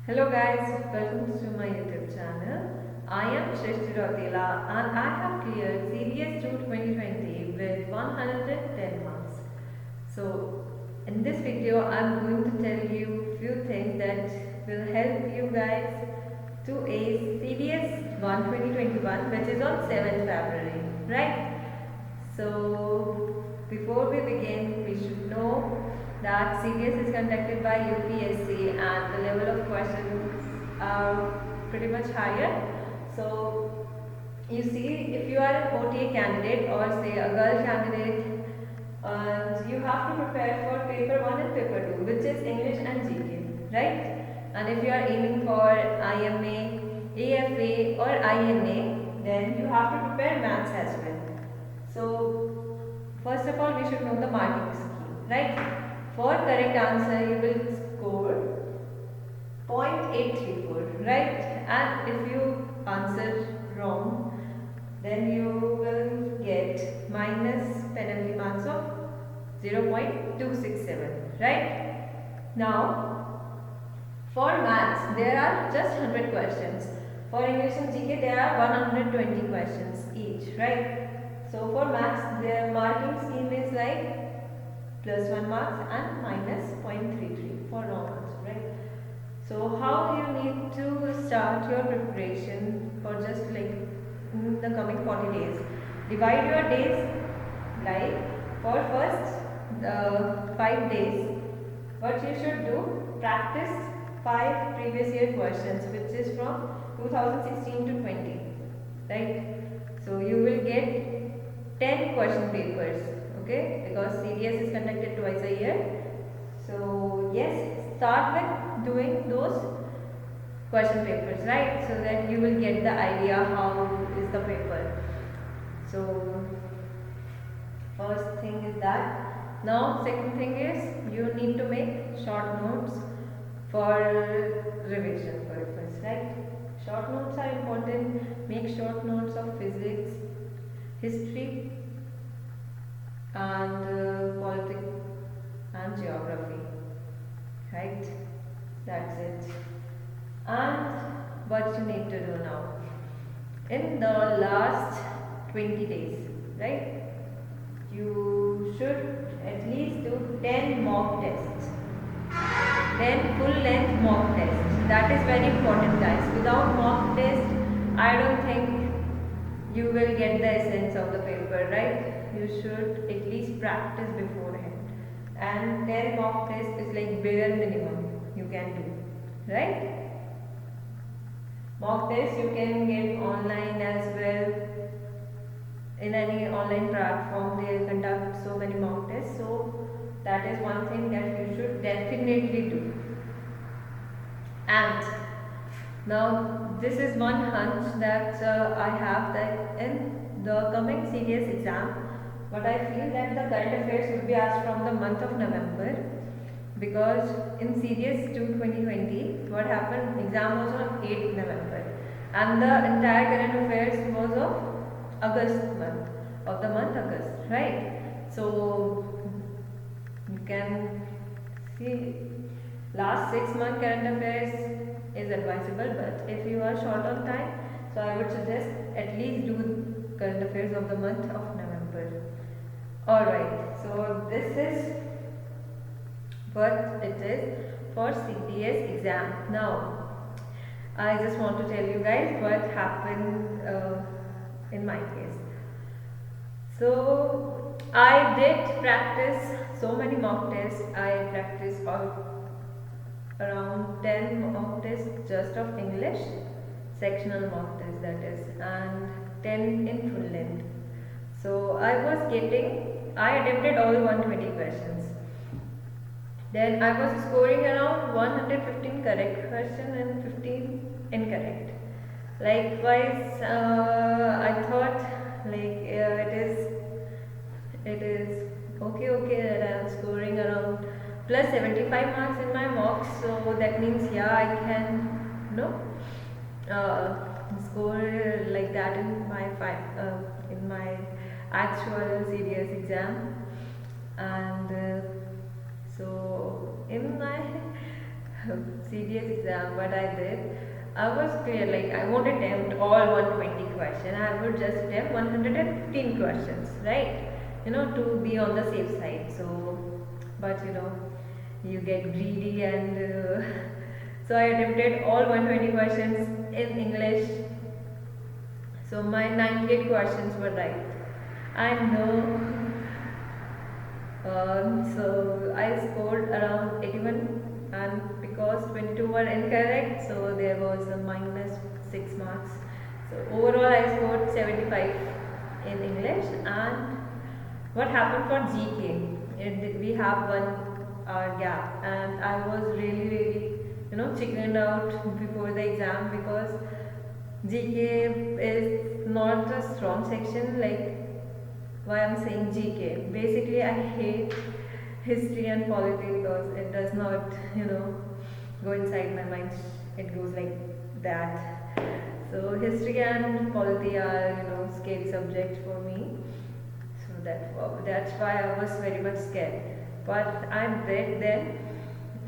Hello guys, welcome to my YouTube channel. I am Shrishti Rotela and I have cleared CDS 2 2020 with 110 marks. So in this video I am going to tell you few things that will help you guys to ace CDS 1 2021 which is on 7th February, right? So before we begin, we should know that CBS is conducted by UPSC and the level of questions are pretty much higher. So you see, if you are an OTA candidate or say a girl candidate, and you have to prepare for paper 1 and paper 2, which is English and GK, right? And if you are aiming for IMA, AFA or INA, then you have to prepare maths as well. So first of all, we should know the marking scheme, right? For correct answer, you will score 0.834, right? And if you answer wrong, then you will get minus penalty marks of 0.267, right? Now, for maths, there are just 100 questions. For English and GK, there are 120 questions each, right? So for maths, their marking scheme is like plus 1 marks and minus 0.33 for wrong answer, right? So how you need to start your preparation for just like in the coming 40 days. Divide your days like for first 5 days. What you should do, practice 5 previous year questions which is from 2016 to 20, right? So you will get 10 question papers, okay, because CDS is conducted twice a year. So yes, start with doing those question papers, right, so that you will get the idea how is the paper. So first thing is that. Now second thing is you need to make short notes for revision purpose, right? Short notes are important. Make short notes of physics, history and politics and geography, right? That's it. And what you need to do now, in the last 20 days, right, you should at least do 10 mock tests, 10 full length mock tests. That is very important, guys. Without mock test, I don't think you will get the essence of the paper, right? You should at least practice beforehand. And 10 mock tests is like bare minimum you can do, right? Mock tests you can get online as well. In any online platform, they conduct so many mock tests. So that is one thing that you should definitely do. And now this is one hunch that I have, that in the coming CDS exam, what I feel that the current affairs will be asked from the month of November, because in CDS 2 2020 what happened, exam was on 8th November and the entire current affairs was of August month, of the month August, right? So you can see last 6 month current affairs is advisable, but if you are short on time, so I would suggest at least do current affairs of the month of November. Alright, so this is what it is for CDS exam. Now I just want to tell you guys what happened in my case. So I did practice so many mock tests. I practiced around 10 mock tests just of English, sectional mock tests that is, and 10 in full length. So I attempted all 120 questions. Then I was scoring around 115 correct question and 15 incorrect. Likewise, I thought like it is okay that I am scoring around plus 75 marks in my mocks, so that means yeah I can score like that in my actual CDS exam. And so in my serious exam, what I did, I was clear, like I won't attempt all 120 question, I would just attempt 115 questions, right? To be on the safe side. So, but you get greedy and so I attempted all 120 questions in English. So my 98 questions were right. I know. So I scored around 81, and because 22 were incorrect, so there was a minus 6 marks. So overall, I scored 75 in English. And what happened for GK? We have 1 hour gap, and I was really, really, chickened out before the exam because GK is not a strong section. Like, why I'm saying GK. Basically, I hate history and polity because it does not, go inside my mind. It goes like that. So history and polity are, scary subjects for me. So that's why I was very much scared. But I did then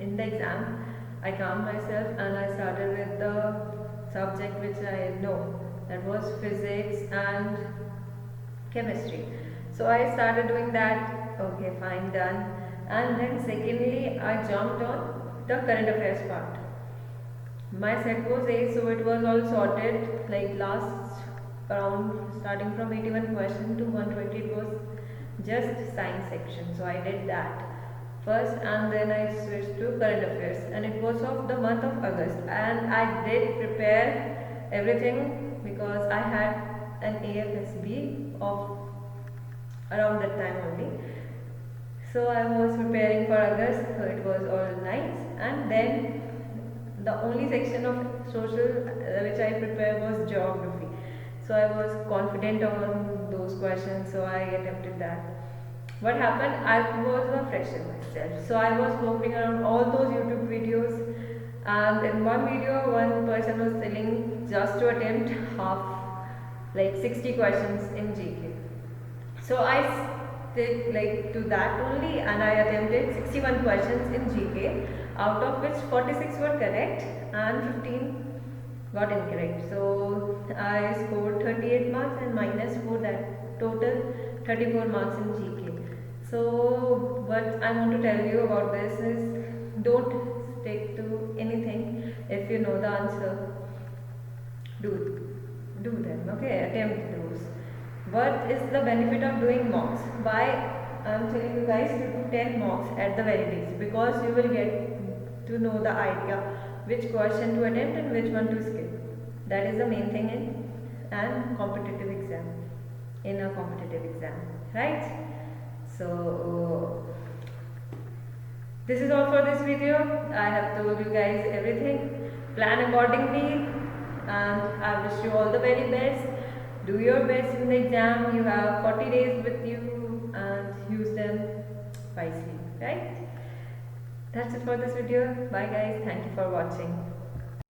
in the exam. I calmed myself and I started with the subject which I know. That was physics and chemistry. So I started doing that. Okay, fine, done. And then secondly, I jumped on the current affairs part. My set was A, so it was all sorted. Like last around starting from 81 question to 120, it was just science section. So I did that first, and then I switched to current affairs, and it was of the month of August. And I did prepare everything because I had an AFSB of around that time only. So I was preparing for August, so it was all nice. And then the only section of social which I prepared was geography. So I was confident on those questions, so I attempted that. What happened? I was a fresher myself, so I was walking around all those YouTube videos, and in one video, one person was telling just to attempt half, like 60 questions in GK. So I stick like to that only, and I attempted 61 questions in GK, out of which 46 were correct and 15 got incorrect. So I scored 38 marks and minus 4, that total 34 marks in GK. So what I want to tell you about this is, don't stick to anything if you know the answer. Do them, okay? Attempt those. What is the benefit of doing mocks? Why I'm telling you guys to do 10 mocks at the very least, because you will get to know the idea which question to attempt and which one to skip. That is the main thing in an competitive exam. In a competitive exam, right? So this is all for this video. I have told you guys everything. Plan accordingly, and I wish you all the very best. Do your best in the exam. You have 40 days with you, and use them wisely, right? That's it for this video. Bye guys. Thank you for watching.